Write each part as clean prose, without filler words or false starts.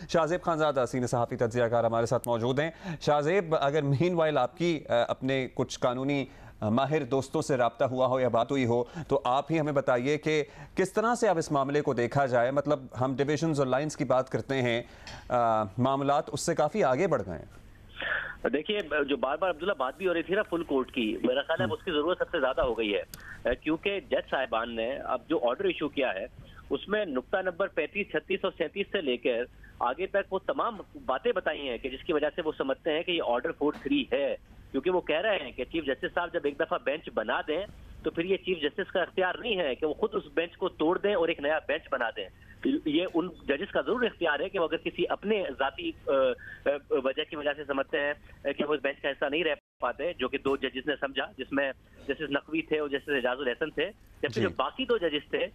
Shahzeb Khanzada senior सहाफ़ी तज्ज़ियाकार हमारे साथ मौजूद हैं। शाहजेब, अगर मीनवाइल आपकी अपने कुछ कानूनी माहिर दोस्तों से रब्ता हुआ हो या बात हुई हो, तो आप ही हमें बताइए कि किस तरह से अब इस मामले को देखा जाए। मतलब हम डिविजन्स और लाइंस की बात करते हैं, मामलात उससे काफ़ी आगे बढ़ गए हैं। देखिए, जो बार बार अब्दुल्ला बात भी हो रही थी ना फुल कोर्ट की, मेरा ख्याल है उसकी जरूरत सबसे ज्यादा हो गई है, क्योंकि जज साहिबान ने अब जो ऑर्डर इशू किया है उसमें नुक्ता नंबर 35, 36 और 37 से लेकर आगे तक वो तमाम बातें बताई हैं कि जिसकी वजह से वो समझते हैं कि ये ऑर्डर 43 है। क्योंकि वो कह रहे हैं कि चीफ जस्टिस साहब जब एक दफा बेंच बना दें तो फिर ये चीफ जस्टिस का इख्तियार नहीं है कि वो खुद उस बेंच को तोड़ दें और एक नया बेंच बना दें। ये उन जजेस का जरूर इख्तियार है कि वो अगर किसी अपने जाती वजह की वजह से समझते हैं कि वो इस बेंच का हिस्सा नहीं रह पाते, जो कि दो जजेस ने समझा, जिसमें जस्टिस नकवी थे और जस्टिस एजाजुल एहसन थे, जबकि जो बाकी दो जजेस थे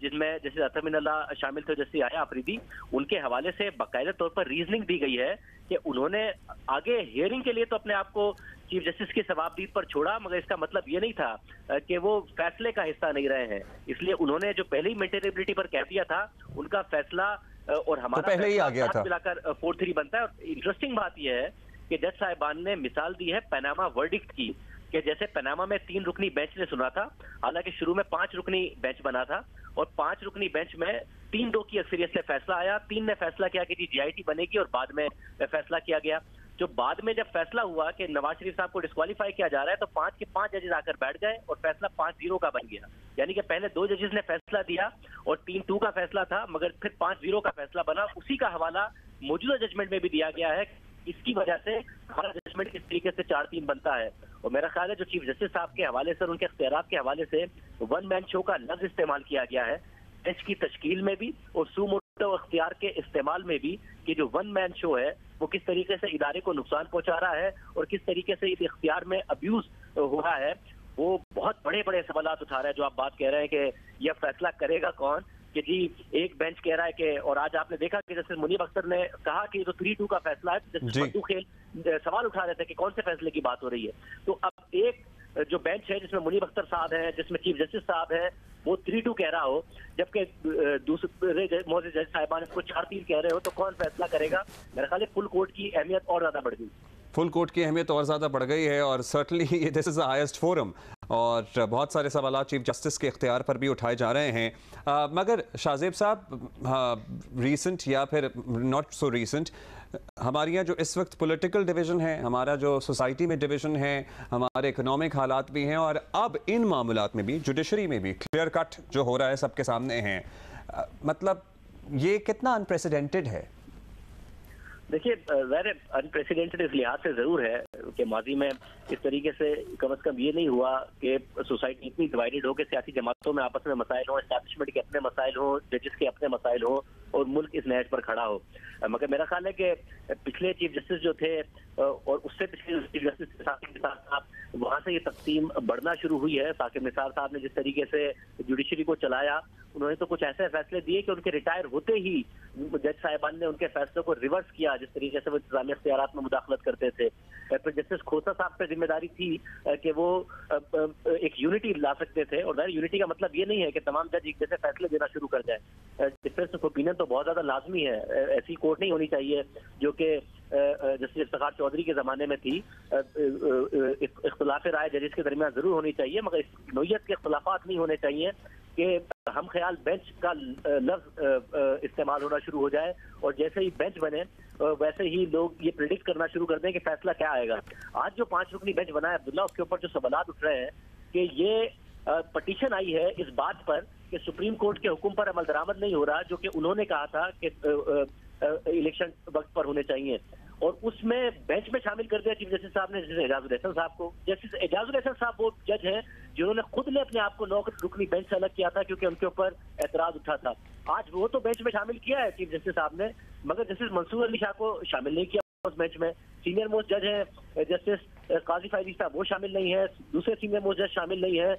जिनमें जस्टिस अतर मिनल्लाह शामिल थे, जस्टिस आया अफरीदी, उनके हवाले से बाकायदा तौर पर रीजनिंग दी गई है कि उन्होंने आगे हियरिंग के लिए तो अपने आप को चीफ जस्टिस की सवाबदीद पर छोड़ा, मगर इसका मतलब ये नहीं था कि वो फैसले का हिस्सा नहीं रहे हैं। इसलिए उन्होंने जो पहले ही मेंटेनेबिलिटी पर कह दिया था, उनका फैसला और हमारा तो पहले ही आ गया था, मिलाकर 43 बनता है। और इंटरेस्टिंग बात यह है कि जज साहिबान ने मिसाल दी है पनामा वर्डिक्ट की, कि जैसे पनामा में 3 रुकनी बेंच ने सुना था, हालांकि शुरू में 5 रुकनी बेंच बना था और 5 रुकनी बेंच में 3-2 की अक्सरियत से फैसला आया। 3 ने फैसला किया कि जी जीआईटी बनेगी और बाद में फैसला किया गया। जो बाद में जब फैसला हुआ कि नवाज शरीफ साहब को डिस्क्वालीफाई किया जा रहा है, तो 5 के 5 जजेस आकर बैठ गए और फैसला 5-0 का बन गया। यानी कि पहले 2 जजेस ने फैसला दिया और 3-2 का फैसला था, मगर फिर 5-0 का फैसला बना। उसी का हवाला मौजूदा जजमेंट में भी दिया गया है। इसकी वजह से हमारा जजमेंट किस तरीके से 4-3 बनता है। और मेरा ख्याल है जो चीफ जस्टिस साहब के हवाले से और उनके इख्तियारात के हवाले से वन मैन शो का लफ्ज इस्तेमाल किया गया है बेंच की तश्कील में भी और सुमोटो इख्तियार के इस्तेमाल में भी, कि जो वन मैन शो है वो किस तरीके से इदारे को नुकसान पहुंचा रहा है और किस तरीके से इस इख्तियार में अब्यूज हो रहा है। वो बहुत बड़े बड़े सवालात उठा रहा है। जो आप बात कह रहे हैं कि यह फैसला करेगा कौन, कि जी एक बेंच कह रहा है कि, और आज आपने देखा कि जैसे मुनीब अख्तर ने कहा कि जो 3-2 का फैसला है, जैसे मद्दू खेल सवाल उठा रहे थे कि कौन से फैसले की बात हो रही है। तो अब एक जो बेंच है जिसमें मुनीब अख्तर साहब है, जिसमें चीफ जस्टिस साहब है, वो 3-2 कह रहा हो, जबकि दूसरे मौजूद जज साहिबान इसको 4-3 कह रहे हो, तो कौन फैसला करेगा? मेरे ख्याल है फुल कोर्ट की अहमियत और ज्यादा बढ़ गई। फुल कोर्ट की अहमियत और ज़्यादा बढ़ गई है और certainly this is the highest forum और बहुत सारे सवाल चीफ जस्टिस के इख्तियार पर भी उठाए जा रहे हैं। मगर शाहजेब साहब, रीसेंट या फिर नॉट सो रीसेंट, हमारे यहाँ जो इस वक्त पॉलिटिकल डिवीज़न है, हमारा जो सोसाइटी में डिवीज़न है, हमारे इकोनॉमिक हालात भी हैं और अब इन मामलात में भी जुडिशरी में भी क्लियर कट जो हो रहा है सबके सामने है। मतलब ये कितना अनप्रेसिडेंटेड है? देखिए, ज़ाहिर अनप्रेसिडेंटेड इस लिहाज से ज़रूर है कि माजी में इस तरीके से कम अज़ कम ये नहीं हुआ कि सोसाइटी इतनी डिवाइडेड हो कि सियासी जमातों में आपस में मसाइल हों, एस्टैब्लिशमेंट के अपने मसाइल हों, जजेस के अपने मसाइल हों और मुल्क इस नहज पर खड़ा हो। मगर मेरा ख्याल है कि पिछले चीफ जस्टिस जो थे और उससे पिछले चीफ जस्टिस साकिब निसार साहब, वहाँ से ये तकसीम बढ़ना शुरू हुई है। साकिब निसार साहब ने जिस तरीके से जुडिशरी को चलाया, उन्होंने तो कुछ ऐसे फैसले दिए कि उनके रिटायर होते ही जज साहिबान ने उनके फैसलों को रिवर्स किया, जिस तरीके से वो इंतजामी इख्तियारात में मुदाखलत करते थे। फिर जस्टिस खोसा साहब पर जिम्मेदारी थी कि वो एक यूनिटी ला सकते थे, और यूनिटी का मतलब ये नहीं है कि तमाम जज एक जैसे फैसले देना शुरू कर जाए। डिफरेंस ऑफ ओपिनियन तो बहुत ज्यादा लाजमी है। ऐसी कोर्ट नहीं होनी चाहिए जो कि जस्टिस इफ्तिखार चौधरी के जमाने में थी। इख्तिलाफ राय जजेस के दरमियान जरूर होनी चाहिए, मगर इस नोयत के इख्तिलाफात नहीं होने चाहिए कि हम ख्याल बेंच का लफ्ज इस्तेमाल होना शुरू हो जाए और जैसे ही बेंच बने वैसे ही लोग ये प्रिडिक्ट करना शुरू कर दें कि फैसला क्या आएगा। आज जो 5 रुकनी बेंच बना है अब्दुल्ला, उसके ऊपर जो सवालात उठ रहे हैं कि ये पटिशन आई है इस बात पर कि सुप्रीम कोर्ट के हुक्म पर अमल दरामद नहीं हो रहा, जो कि उन्होंने कहा था कि इलेक्शन वक्त पर होने चाहिए, और उसमें बेंच में शामिल कर दिया चीफ जस्टिस साहब ने जस्टिस एजाजुल एहसन साहब को। जस्टिस एजाजुल एहसन साहब वो जज हैं जिन्होंने खुद ने अपने आप को 9 रुकनी बेंच से अलग किया था क्योंकि उनके ऊपर एतराज उठा था। आज वो तो बेंच में शामिल किया है चीफ जस्टिस साहब ने, मगर जस्टिस मंसूर अली शाह को शामिल नहीं किया उस बेंच में। सीनियर मोस्ट जज है जस्टिस काजी फैजी साहब, वो शामिल नहीं है, दूसरे सीनियर मोस्ट जज शामिल नहीं है।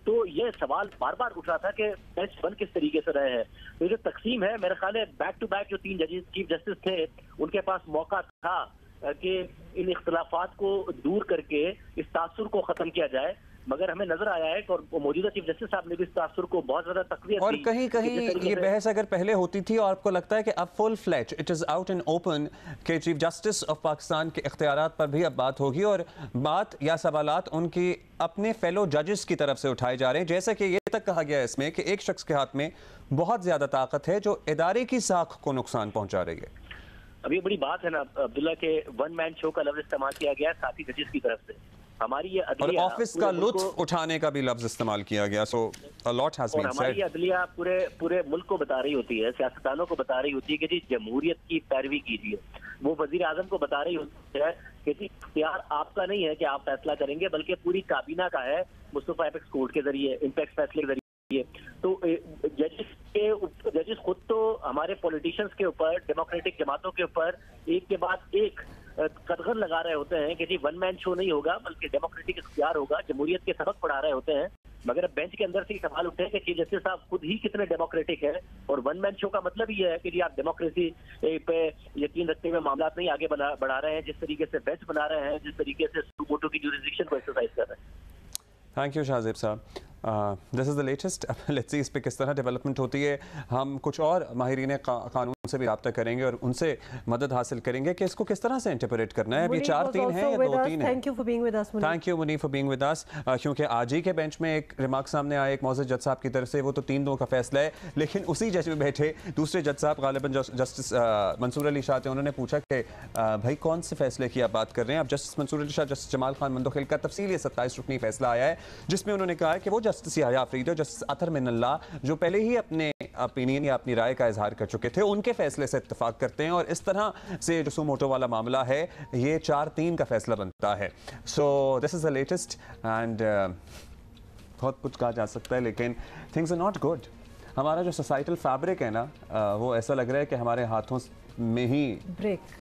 तो ये सवाल बार बार उठ रहा था कि बेंच बन किस तरीके से रहे हैं। तो जो तकसीम है, मेरे ख्याल है बैक टू बैक जो 3 जजेस चीफ जस्टिस थे, उनके पास मौका था कि इन इख्तिलाफात को दूर करके इस तासुर को खत्म किया जाए। मगर हमें नजर आया है और मौजूदा चीफ जस्टिस साहब ने भी इस तासुर को बहुत ज्यादा तकवीत और दी कहीं कहीं ये बहस अगर पहले होती थी और आपको लगता है कि अब full flash it is out in open के चीफ जस्टिस ऑफ पाकिस्तान के इख्तियारात पर भी अब बात होगी और बात या सवालात उनकी अपने फेलो जजेस की तरफ से उठाए जा रहे हैं, जैसा कि ये तक कहा गया है इसमें कि एक शख्स के हाथ में बहुत ज्यादा ताकत है जो इदारे की साख को नुकसान पहुंचा रही है। अब ये बड़ी बात है ना अब्दुल्ला के वन मैन शो का लफ्ज इस्तेमाल किया गया साथ ही जजेस की तरफ से। हमारी ये और ऑफिस का लुत्फ उठाने का भी लफ्ज इस्तेमाल किया गया। So a lot has been said. हमारी ये अदलिया पूरे मुल्क को बता रही होती है, सियासतदानों को बता रही होती है कि जी जमहूरियत की पैरवी कीजिए। वो वजीर आजम को बता रही होती है कि जी इख्तियार आपका नहीं है कि आप फैसला करेंगे, बल्कि पूरी काबीना का है मुस्तफा एपेक्स कोर्ट के जरिए, इम्पैक्ट फैसले के जरिए। तो जजेस खुद तो हमारे पॉलिटिशियंस के ऊपर, डेमोक्रेटिक जमातों के ऊपर एक के बाद एक कदगन लगा रहे होते हैं कि जी वन मैन शो नहीं होगा बल्कि डेमोक्रेटिक इख्तियार होगा, जमहूरियत के सबक पढ़ा रहे होते हैं। मगर अब बेंच के अंदर से सवाल उठे कि चीफ जस्टिस साहब खुद ही कितने डेमोक्रेटिक है। और वन मैन शो का मतलब ये है कि जी आप डेमोक्रेसी पे यकीन रखते हुए मामला नहीं आगे बढ़ा रहे हैं, जिस तरीके से बेंच बना रहे हैं, जिस तरीके से सुमोटो की जुरिसडिक्शन को एक्सरसाइज कर रहे हैं। थैंक यू शाहजेब साहब। This is the latest. Let's see इस पे किस तरह डेवलपमेंट होती है। हम कुछ और माहिरीन कानून से भी रब्ता करेंगे और उनसे मदद हासिल करेंगे कि इसको किस तरह से इंटरप्रेट करना है। अब ये 4-3 है या 2-3 है? Thank you for being with us. Thank you Munif for being with us. क्योंकि आज ही के बेंच में एक रिमार्क सामने आया एक मौजूद जज साहब की तरफ से, वो तो 3-2 का फैसला है, लेकिन उसी जज में बैठे दूसरे जज साहब गालिबन जस्टिस मंसूर अली शाह थे। उन्होंने पूछा कि भाई कौन से फैसले की आप बात कर रहे हैं? अब जस्टिस मंसूर अली शाह, जस्टिस जमाल खान मंदोखिल का तफसीली 27 रुकनी फैसला आया है, जिसमें उन्होंने कहा है कि वो जस्टिस याह्या अफरीदी और जस्टिस अतर मिनल्लाह जो पहले ही अपने ओपिनियन या अपनी राय का इजहार कर चुके थे, उनके फैसले से इत्तेफाक करते हैं और इस तरह से जो सुमोटो वाला मामला है ये 4-3 का फैसला बनता है। So this is the latest and बहुत कुछ कहा जा सकता है, लेकिन थिंग्स आर नॉट गुड। हमारा जो सोसाइटल फैब्रिक है ना, वो ऐसा लग रहा है कि हमारे हाथों में ही